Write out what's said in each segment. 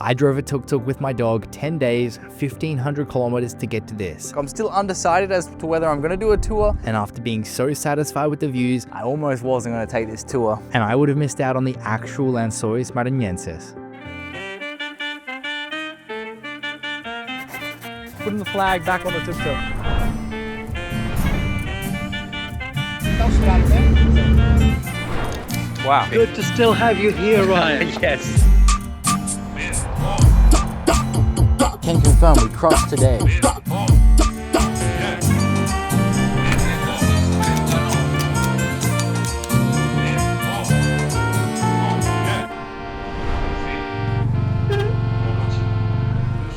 I drove a tuk-tuk with my dog 10 days, 1,500 kilometers to get to this. I'm still undecided as to whether I'm gonna do a tour, and after being so satisfied with the views, I almost wasn't gonna take this tour. And I would have missed out on the actual Lençóis Maranhenses. Putting the flag back on the tuk-tuk. Wow. Good to still have you here, Ryan. Yes. Can confirm we crossed today.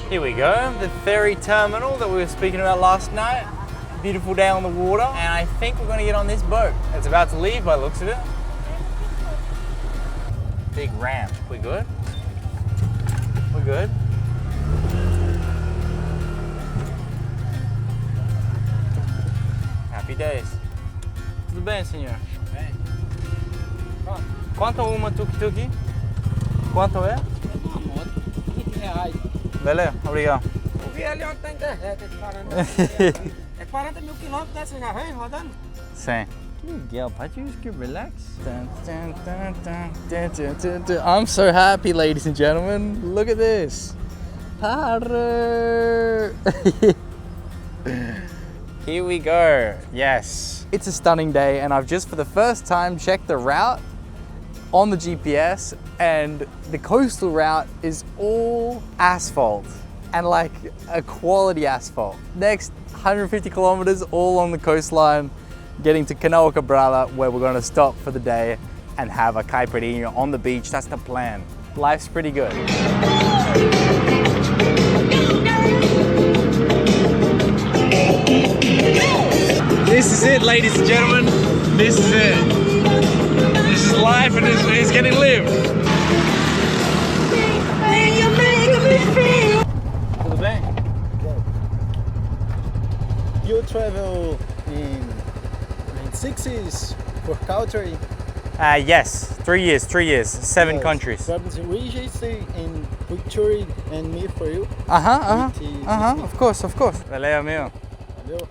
Here we go, the ferry terminal that we were speaking about last night. Beautiful day on the water, and I think we're going to get on this boat. It's about to leave by the looks of it. Big ramp. We good? We're good. Happy days. Tudo bem, senhor? Bem. Quanto uma tuk-tuk? Quanto é? R$20. Beleza, obrigado. Eu vi ali ontem tem carreta de 40. É 40 mil quilômetros, né? Você já vem rodando? Sim. Miguel, pode you just relax? I'm so happy, ladies and gentlemen. Look at this. Here we go. Yes. It's a stunning day, and I've just for the first time checked the route on the GPS, and the coastal route is all asphalt, and like a quality asphalt. Next 150 kilometers all on the coastline, getting to Canoa Quebrada, where we're gonna stop for the day and have a caipirinha on the beach. That's the plan. Life's pretty good. This is it, ladies and gentlemen. This is it. This is life, and it's getting lived. Tudo bem? You travel in 60s for culture? Yes, 3 years, 7 countries. We just in culture and me for you. Of course. Valeu, meu. Valeu.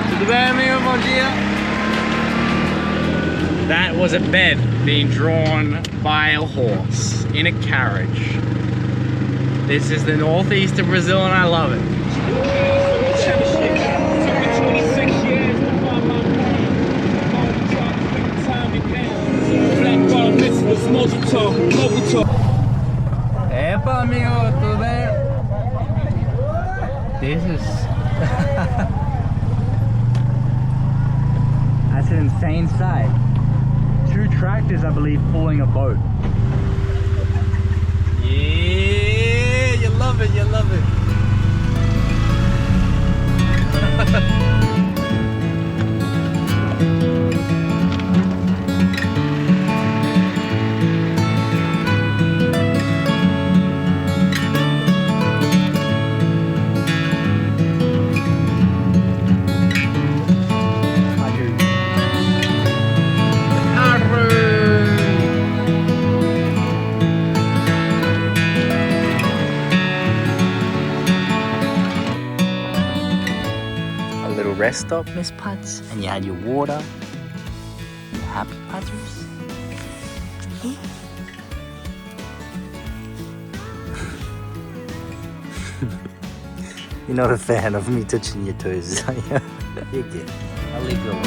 Tudo bem, amigo? Bom dia. That was a bed being drawn by a horse in a carriage. This is the northeast of Brazil, and I love it. Epa, amigo, tudo bem? This is... That's an insane sight. 2 tractors, I believe, pulling a boat. Yeah, you love it, you love it. Rest stop, Miss Putz, and you had your water. You happy, Putters? You're not a fan of me touching your toes, are you? You're good. I'll leave you alone.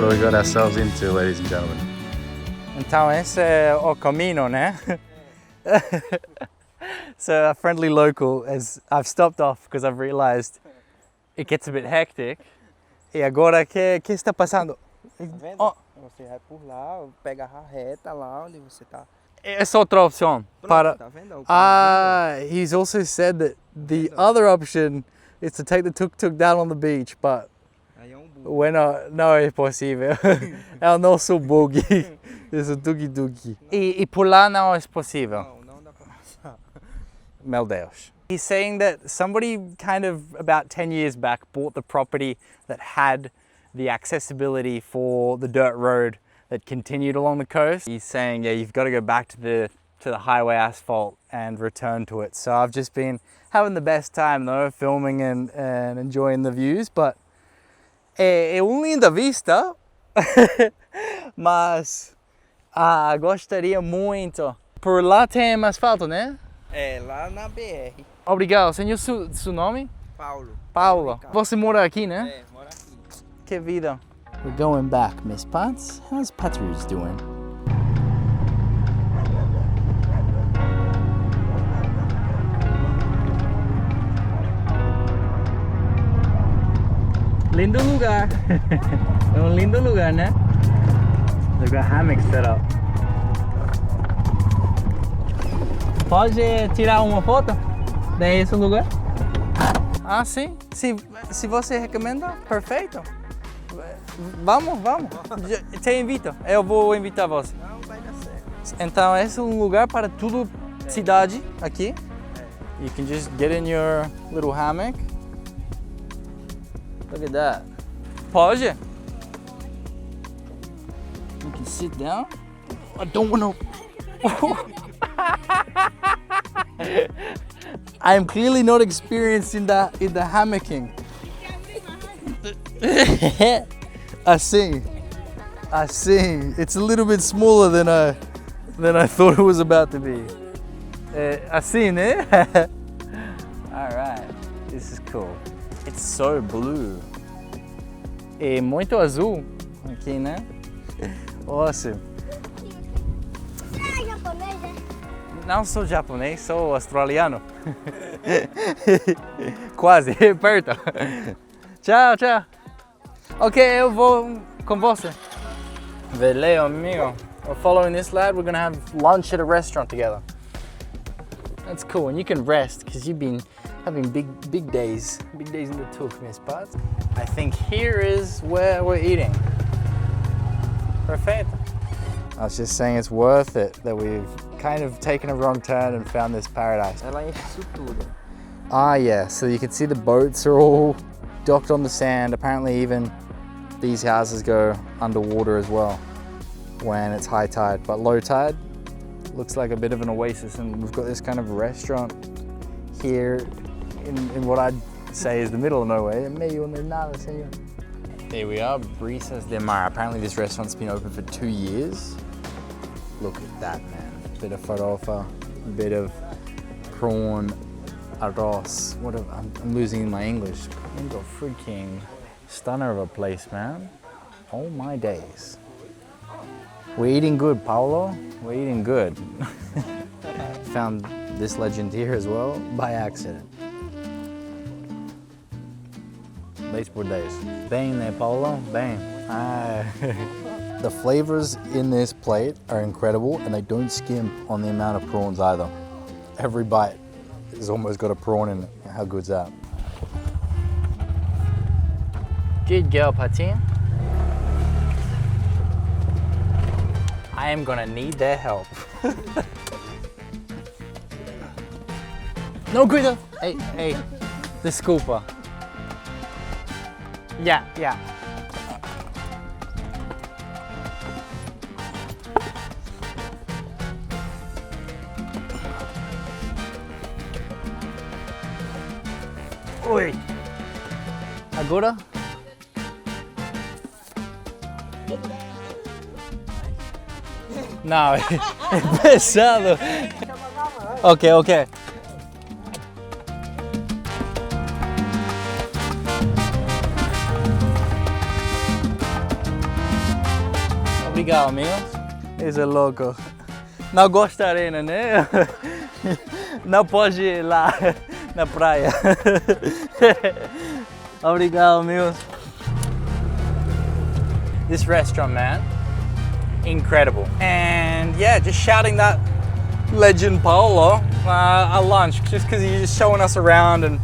what we got ourselves into, ladies and gentlemen. Então esse é o caminho, né? So a friendly local, as I've stopped off because I've realized it gets a bit hectic. E agora que está passando? Tá vendo? Oh, Você vai por lá, pega a reta lá onde você tá. essa é outra opção para. Tá vendo? He's also said that the other option is to take the tuk-tuk down on the beach, but Aí é um burro. bueno, não é possível. É o nosso buggy. Esse tuk-tuk. E por lá não é possível. Não dá pra passar. Meu Deus. He's saying that somebody kind of about 10 years back bought the property that had the accessibility for the dirt road that continued along the coast. He's saying, yeah, you've got to go back to the highway asphalt and return to it. So I've just been having the best time though, filming and enjoying the views, but é uma linda vista, mas gostaria muito. Por lá tem asfalto, né? É, lá na BR. Obrigado. Senhor, seu nome? Paulo. Paulo. Você mora aqui, né? É, mora aqui. Que vida. We're going back, Miss Pats. How's Patrice doing? Lindo lugar. É um lindo lugar, né? They've got hammocks set up. Pode tirar uma foto desse lugar? Ah, sim. Se você recomenda, perfeito. Vamos. Te invito. Eu vou invitar você. Não vai dar certo. Então, esse é um lugar para tudo cidade aqui. You can just get in your little hammock. Look at that. Pode? You can sit down. I don't want to. I am clearly not experienced in the hammocking. I see. It's a little bit smaller than I thought it was about to be. Assim, né? All right. This is cool. It's so blue. É muito azul aqui, né? Awesome. É japonês, né? Não sou japonês, sou australiano. Quase, perto. Tchau. Ok, eu vou com você. Valeu, amigo. We're following this lad. We're gonna have lunch at a restaurant together. That's cool, and you can rest because you've been having big days in the tuk, Miss Potts. I think here is where we're eating. Perfect. I was just saying it's worth it that we've kind of taken a wrong turn and found this paradise. Ela é isso tudo. Ah, yeah, so you can see the boats are all docked on the sand. Apparently even these houses go underwater as well when it's high tide, but low tide looks like a bit of an oasis, and we've got this kind of restaurant here in what I'd say is the middle of nowhere. Meio onde nada, senhor. There we are, Brisas de Mar. Apparently this restaurant's been open for 2 years. Look at that, man. Bit of farofa, bit of prawn arroz. I'm losing my English. What a freaking stunner of a place, man. Oh my days. We're eating good, Paulo. We're eating good. Found this legend here as well by accident. Leis por 10. Bem, né, Paulo? Bem. The flavors in this plate are incredible, and they don't skimp on the amount of prawns either. Every bite has almost got a prawn in it. How good's that? Good girl, Patine. I am gonna need their help. No, cuidado. Hey, desculpa. Yeah. Oi. Agora? Não, é pesado. Ok. Obrigado, amigos. Esse é louco. Não gosta da arena, né? Não pode ir lá na praia. Obrigado, amigos. This restaurant, man, incredible. And yeah, just shouting that legend Paolo at lunch, just because he's just showing us around, and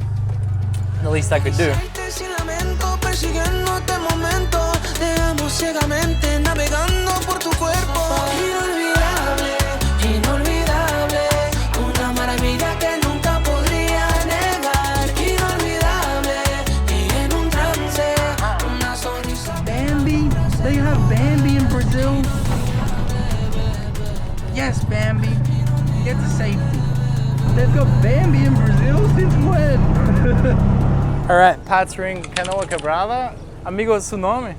the least I could do. Bambi? They have Bambi in Brazil? Yes, Bambi. Get to safety. They've got Bambi in Brazil since when? Alright, Pat's ring Canoa Quebrada. Amigo, seu nome?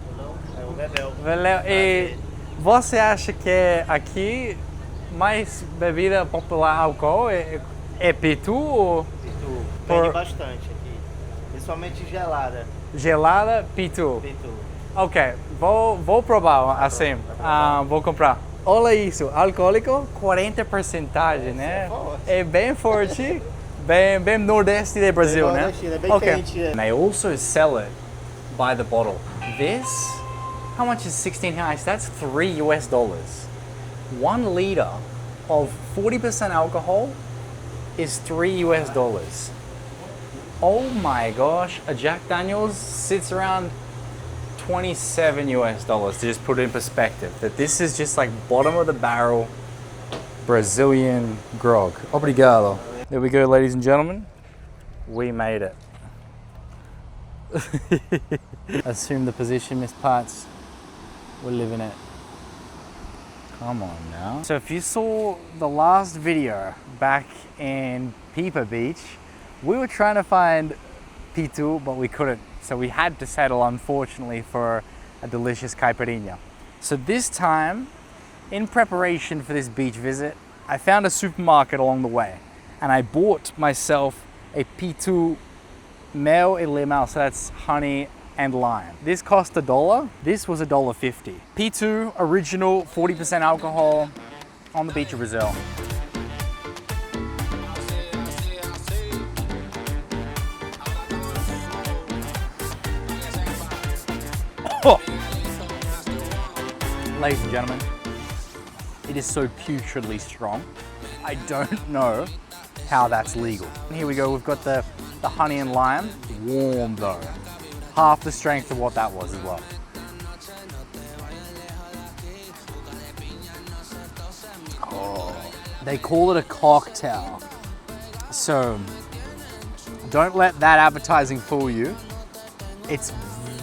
É o Bebel. Veléu. E você acha que aqui mais bebida popular álcool é pitu ou Pitu. Por- Vende bastante aqui. Principalmente gelada. gelada? Pitu. Pitu. Ok, vou provar assim. Vou comprar. Olha isso, alcoólico 40%, né? forte. É bem forte, bem nordeste do Brasil, né? nordestino, é bem Okay. quente, é. And they also sell it by the bottle. This, how much is 16 reais? That's $3. 1 liter of 40% alcohol is $3. Oh my gosh, a Jack Daniels sits around $27 to just put it in perspective. That this is just like bottom of the barrel Brazilian grog. Obrigado. There we go, ladies and gentlemen. We made it. Assume the position, Miss Potts. We're living it. Come on now. So if you saw the last video back in Pipa Beach, we were trying to find Pitu, but we couldn't. So we had to settle, unfortunately, for a delicious caipirinha. So this time, in preparation for this beach visit, I found a supermarket along the way, and I bought myself a Pitu mel e limão, so that's honey and lime. This cost $1. This was $1.50. Pitu, original, 40% alcohol, on the beach of Brazil. Oh. Ladies and gentlemen, it is so putridly strong. I don't know how that's legal. Here we go, we've got the honey and lime, warm though. Half the strength of what that was as well. Oh, they call it a cocktail. So don't let that advertising fool you. It's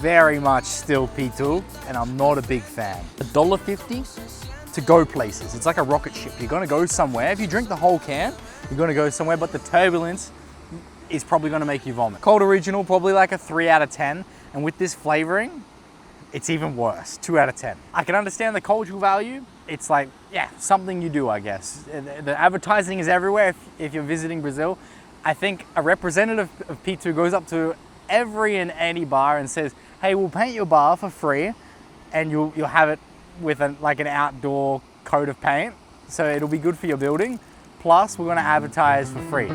very much still P2, and I'm not a big fan. $1.50 to go places. It's like a rocket ship. You're gonna go somewhere. If you drink the whole can, you're gonna go somewhere, but the turbulence is probably gonna make you vomit. Cold Original, probably like a 3 out of 10. And with this flavoring, it's even worse, 2 out of 10. I can understand the cultural value. It's like, yeah, something you do, I guess. The advertising is everywhere if you're visiting Brazil. I think a representative of P2 goes up to every and any bar and says, hey, we'll paint your bar for free, and you'll have it with like an outdoor coat of paint. So it'll be good for your building. Plus, we're gonna advertise for free.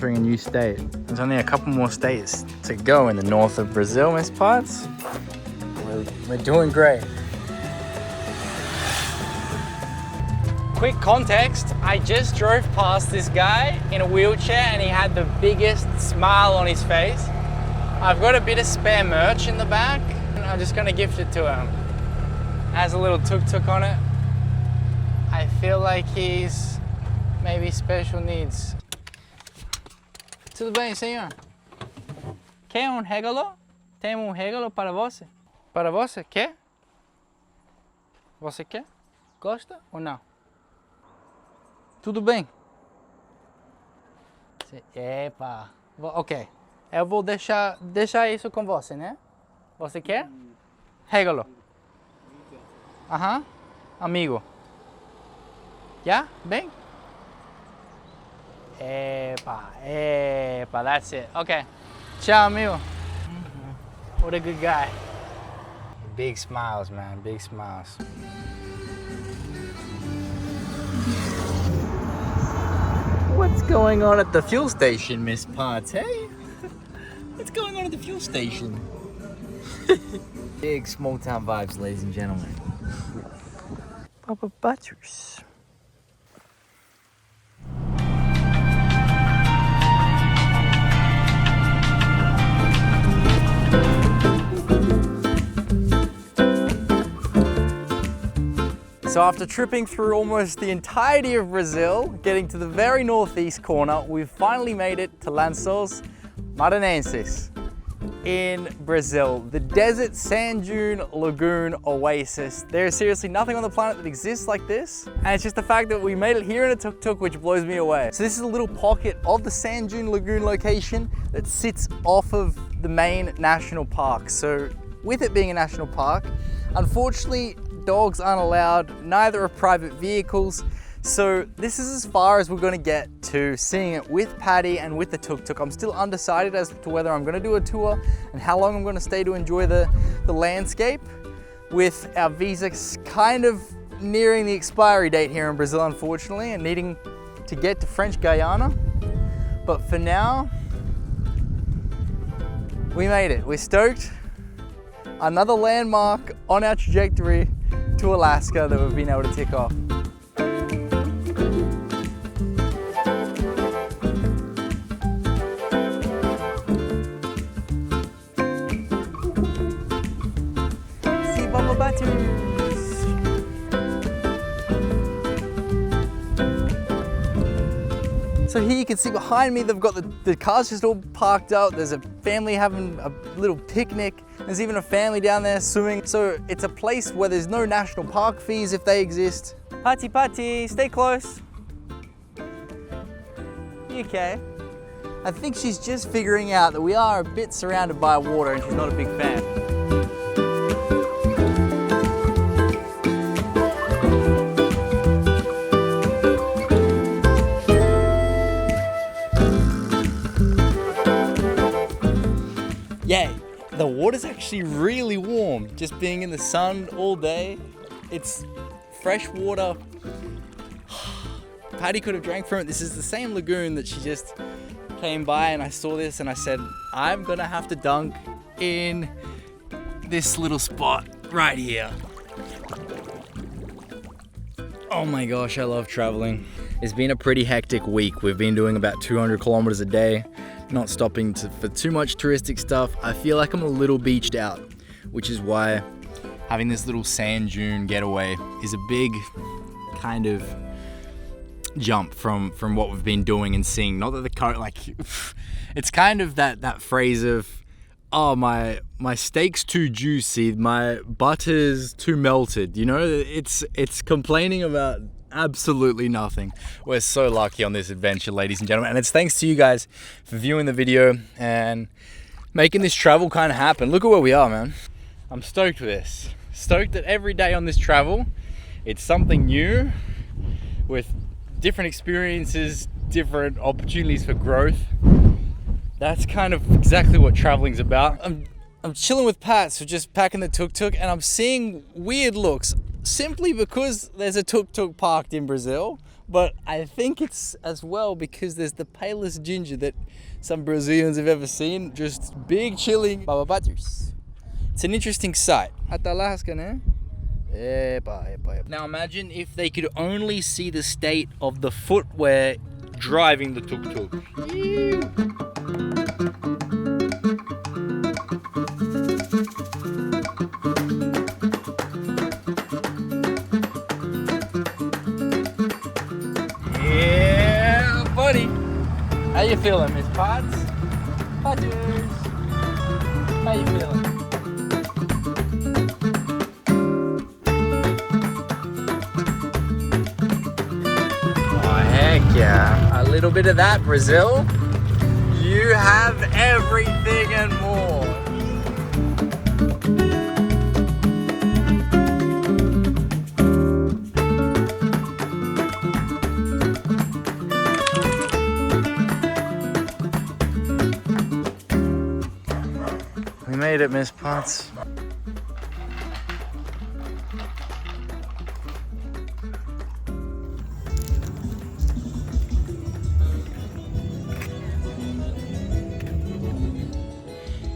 entering a new state. There's only a couple more states to go in the north of Brazil, Miss Potts. We're doing great. Quick context, I just drove past this guy in a wheelchair and he had the biggest smile on his face. I've got a bit of spare merch in the back and I'm just gonna gift it to him. It has a little tuk-tuk on it. I feel like he's maybe special needs. Tudo bem, senhor? Quer regalo? Tem regalo para você. Para você, quer? Você quer? Gosta ou não? Tudo bem? Epa. Ok. Eu vou deixar isso com você, né? Você quer? Regalo. Aham. Amigo. Já? Bem? Epa, that's it. Okay. Ciao, amigo. What a good guy. Big smiles, man, big smiles. What's going on at the fuel station, Miss Potts, hey? What's going on at the fuel station? Big small town vibes, ladies and gentlemen. Papa Butters. So after tripping through almost the entirety of Brazil, getting to the very northeast corner, we've finally made it to Lençóis Maranhenses in Brazil, the desert sand dune lagoon oasis. There is seriously nothing on the planet that exists like this, and it's just the fact that we made it here in a tuk-tuk which blows me away. So this is a little pocket of the sand dune lagoon location that sits off of the main national park. So with it being a national park, unfortunately, dogs aren't allowed, neither are private vehicles. So this is as far as we're gonna get to seeing it with Paddy and with the tuk-tuk. I'm still undecided as to whether I'm gonna do a tour and how long I'm gonna stay to enjoy the landscape, with our visa kind of nearing the expiry date here in Brazil, unfortunately, and needing to get to French Guyana. But for now, we made it. We're stoked. Another landmark on our trajectory to Alaska that we've been able to tick off. See Bubble Butters. So here you can see behind me, they've got the cars just all parked out. There's a family having a little picnic. There's even a family down there swimming. So it's a place where there's no national park fees if they exist. Patty, stay close. You okay? I think she's just figuring out that we are a bit surrounded by water and she's not a big fan. Yeah, the water's actually really warm. Just being in the sun all day. It's fresh water. Paddy could have drank from it. This is the same lagoon that she just came by, and I saw this and I said, I'm gonna have to dunk in this little spot right here. Oh my gosh, I love traveling. It's been a pretty hectic week. We've been doing about 200 kilometers a day, not stopping for too much touristic stuff. I feel like I'm a little beached out, which is why having this little sand dune getaway is a big kind of jump from what we've been doing and seeing. Not that the coat, like, it's kind of that phrase of, oh, my steak's too juicy, my butter's too melted, you know? It's complaining about absolutely nothing. We're so lucky on this adventure, ladies and gentlemen, and it's thanks to you guys for viewing the video and making this travel kind of happen. Look at where we are, man. I'm stoked with this. Stoked that every day on this travel, it's something new with different experiences, different opportunities for growth. That's kind of exactly what traveling's about. I'm chilling with Pat, so just packing the tuk-tuk, and I'm seeing weird looks simply because there's a tuk-tuk parked in Brazil, But I think it's as well because there's the palest ginger that some Brazilians have ever seen. Just big chilling bababatus. It's an interesting sight. Atalasca, né? Epa. Now imagine if they could only see the state of the footwear driving the tuk-tuk. Yeah, buddy. How you feeling, Miss Potts? Potters. How you feeling? Yeah, a little bit of that, Brazil. You have everything and more. We made it, Miss Potts.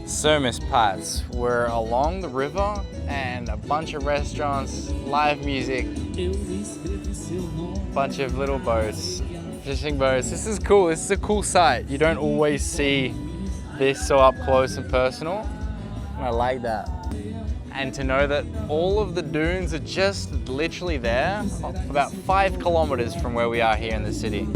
So Miss Potts, we're along the river and a bunch of restaurants, live music, bunch of little boats, fishing boats. This is cool, this is a cool sight. You don't always see this so up close and personal, and I like that. And to know that all of the dunes are just literally there, about 5 kilometers from where we are here in the city.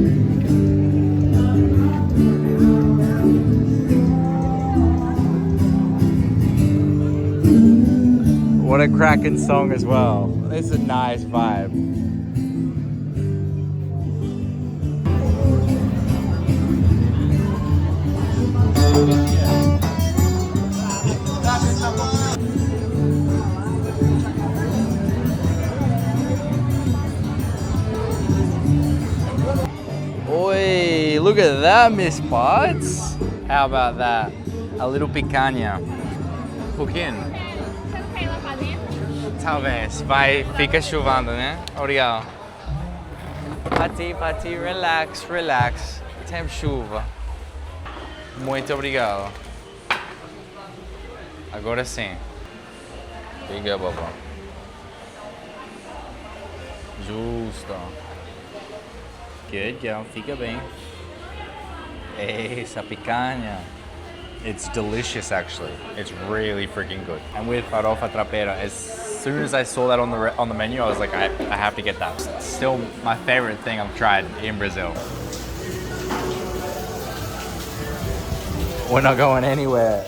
What a cracking song as well. This is a nice vibe. Oi, look at that, Miss Potts. How about that? A little picanha. Hook in. Talvez. Fica chuvando, né? Obrigado. Pati, relax. Tempo chuva. Muito obrigado. Agora sim. Fica, babá. Justo. Good, girl. Fica bem. Essa picanha. It's delicious, actually. It's really freaking good. And with farofa trapeira, as soon as I saw that on the menu, I was like, I have to get that. It's still my favorite thing I've tried in Brazil. We're not going anywhere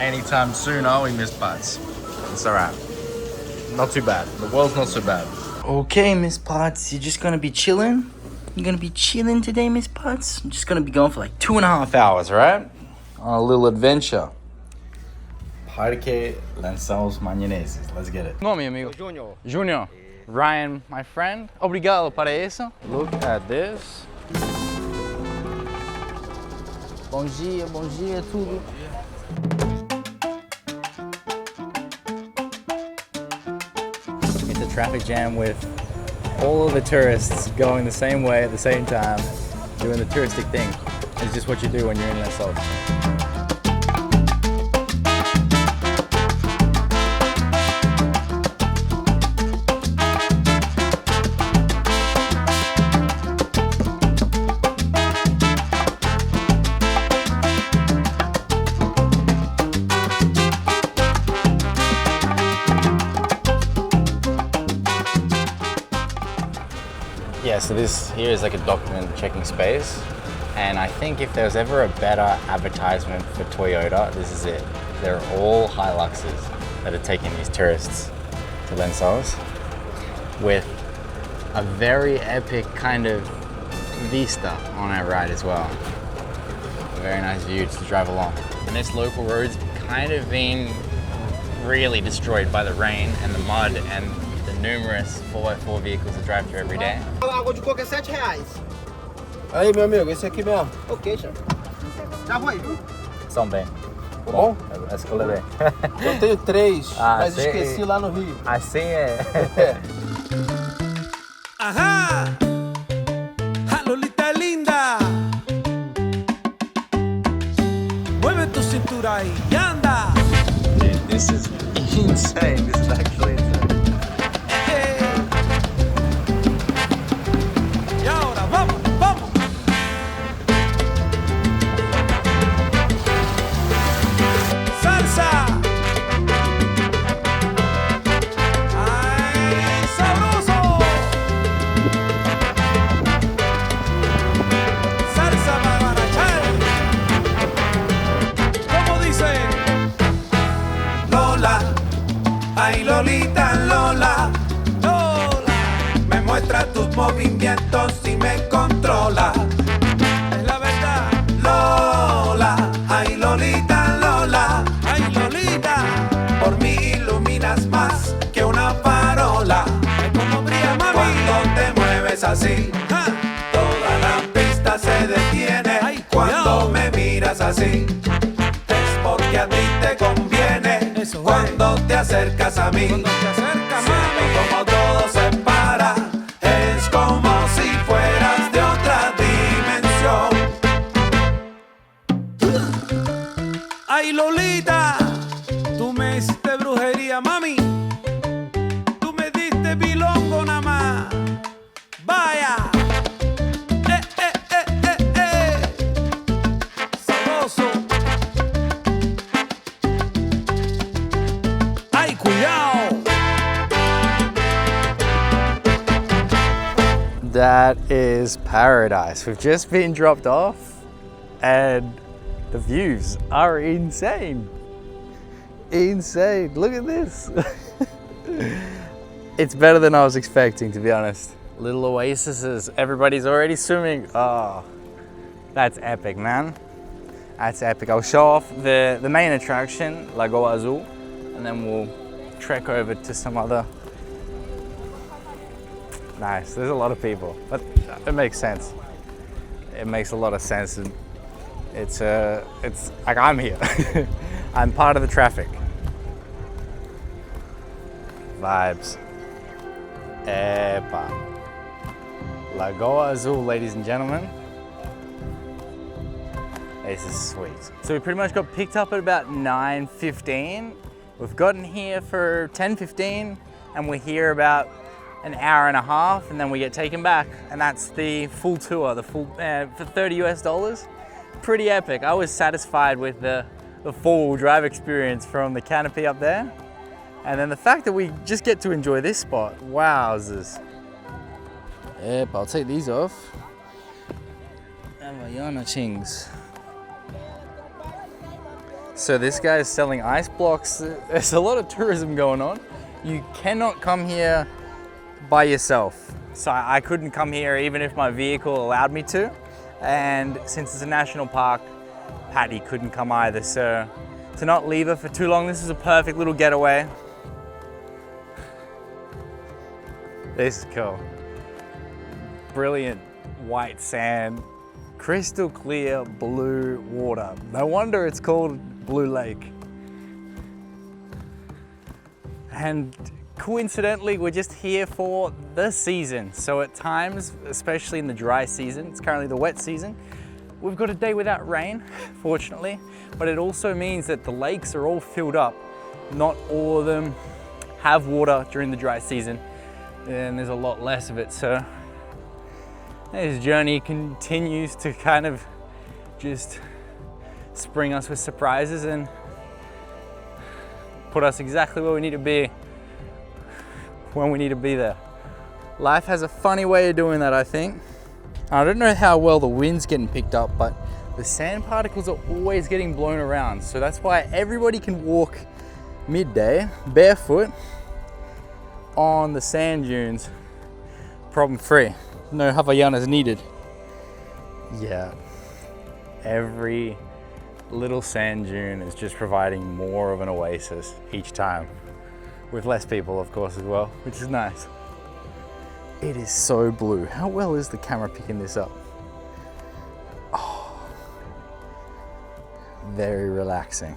anytime soon, are we, Miss Potts? It's all right. Not too bad. The world's not so bad. Okay, Miss Potts, you're just gonna be chilling? You're gonna be chilling today, Miss Potts? I'm just gonna be going for like 2.5 hours, right? On a little adventure. Parque Lençóis Maranhenses. Let's get it. Nome, amigo? Junior. Ryan, my friend. Obrigado para eso. Look at this. Bom dia, tudo. It's a traffic jam with all of the tourists going the same way at the same time, doing the touristic thing. It's just what you do when you're in Lençóis. Yeah, so this here is like a document checking space, and I think if there's ever a better advertisement for Toyota, this is it. They're all Hiluxes that are taking these tourists to Lençóis with a very epic kind of vista on our ride as well. A very nice view to drive along. And this local road's kind of been really destroyed by the rain and the mud and numerous 4x4 vehicles that drive through every day. Água de coco é R$7. Aí, meu amigo, esse aqui mesmo. Ok, já. Já foi, viu? São bem. Bom? Eu escolhi bem. Eu tenho 3, mas assim, esqueci lá no Rio. Assim é. Ahá! This is insane. This is actually insane. Y ahora vamos, vamos. Salsa. Ay, sabroso. Salsa para barachar. ¿Cómo dice? Lola, ay Lolita, Lola, Lola, me muestra tus movimientos y me controla. Es la verdad. Lola, ay Lolita, Lola, ay Lolita, por mí iluminas más que una farola. Ay, como brilla, mami, cuando te mueves así. ¡Ja! Toda la pista se detiene. Ay, cuando me miras así. Es porque a ti te conviene. Eso cuando te acercas a mí. Cuando te acercas, mami, como todo se para. Es como si fueras de otra dimensión. Ay, Lolita, tú me hiciste brujería, mami. Tú me diste bilongo nada más. Vaya. Sabroso. Ay, cuidado. That is paradise. We've just been dropped off and the views are insane. Insane. Look at this. It's better than I was expecting, to be honest. Little oases. Everybody's already swimming. Oh, that's epic, man. That's epic. I'll show off the main attraction, Lagoa Azul, and then we'll trek over to some other. Nice. There's a lot of people, but it makes sense. It makes a lot of sense. It's like I'm here. I'm part of the traffic. Vibes. Epa. Lagoa Azul, ladies and gentlemen. This is sweet. So we pretty much got picked up at about 9:15. We've gotten here for 10:15 and we're here about an hour and a half and then we get taken back. And that's the full tour, the full, for $30 US. Pretty epic. I was satisfied with the four-wheel drive experience from the canopy up there. And then the fact that we just get to enjoy this spot, wowzers. Yep, I'll take these off. Havaiana chings. So this guy is selling ice blocks. There's a lot of tourism going on. You cannot come here by yourself. So I couldn't come here even if my vehicle allowed me to. And since it's a national park, Patty couldn't come either. So to not leave her for too long, this is a perfect little getaway. This is cool. Brilliant white sand, crystal clear blue water. No wonder it's called Blue Lake. And coincidentally, we're just here for the season. So at times, especially in the dry season, it's currently the wet season, we've got a day without rain, fortunately, but it also means that the lakes are all filled up. Not all of them have water during the dry season, and there's a lot less of it. So this journey continues to kind of just spring us with surprises and put us exactly where we need to be when we need to be there. Life has a funny way of doing that, I think. I don't know how well the wind's getting picked up, but the sand particles are always getting blown around. So that's why everybody can walk midday, barefoot, on the sand dunes, problem free. No Havaianas needed. Yeah, every little sand dune is just providing more of an oasis each time. With less people, of course, as well, which is nice. It is so blue. How well is the camera picking this up? Oh, very relaxing.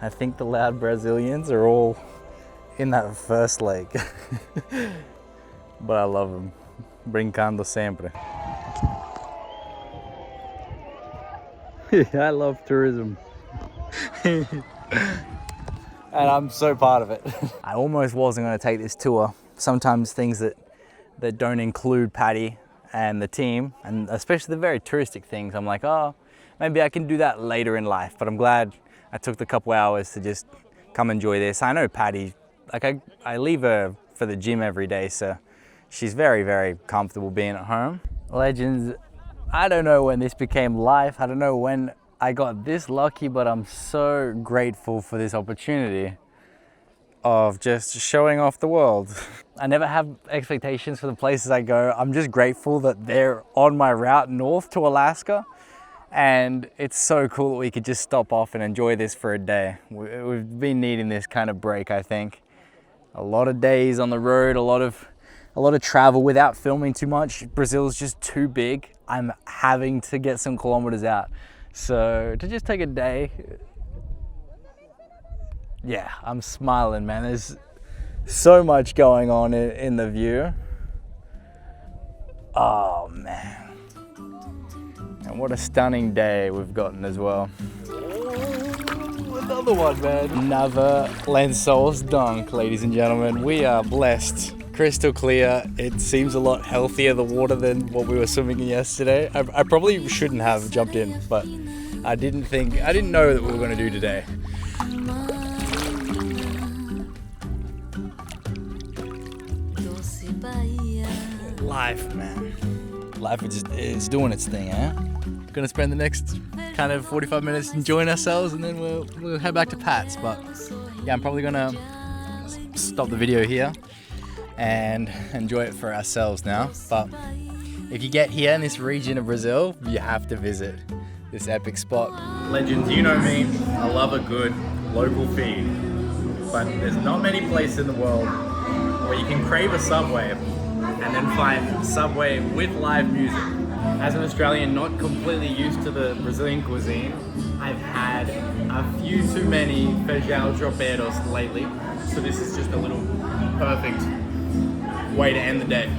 I think the loud Brazilians are all in that first lake. But I love them. Brincando sempre. I love tourism. and I'm so part of it. I almost wasn't going to take this tour. Sometimes things that don't include Patty and the team, and especially the very touristic things, I'm like, oh, maybe I can do that later in life. But I'm glad I took the couple hours to just come enjoy this. I know Patty, like I leave her for the gym every day, so she's very, very comfortable being at home. Legends, I don't know when this became life. I don't know when I got this lucky, but I'm so grateful for this opportunity of just showing off the world. I never have expectations for the places I go. I'm just grateful that they're on my route north to Alaska. And it's so cool that we could just stop off and enjoy this for a day. We've been needing this kind of break, I think. A lot of days on the road, a lot of travel without filming too much. Brazil's just too big. I'm having to get some kilometers out. So to just take a day, yeah, I'm smiling, man. There's so much going on in the view. Oh, man. And what a stunning day we've gotten as well. Oh, another one, man. Another lençols dunk, ladies and gentlemen. We are blessed. Crystal clear. It seems a lot healthier, the water, than what we were swimming in yesterday. I probably shouldn't have jumped in, but I didn't know that we were going to do today. Life, man. Life is doing its thing, eh? Gonna spend the next kind of 45 minutes enjoying ourselves, and then we'll head back to Pat's. But yeah, I'm probably gonna stop the video here and enjoy it for ourselves now. But if you get here in this region of Brazil, you have to visit this epic spot. Legends, you know me, I love a good local feed, but there's not many places in the world where you can crave a Subway and then find Subway with live music. As an Australian not completely used to the Brazilian cuisine, I've had a few too many feijão tropeiros lately, so this is just a little perfect way to end the day.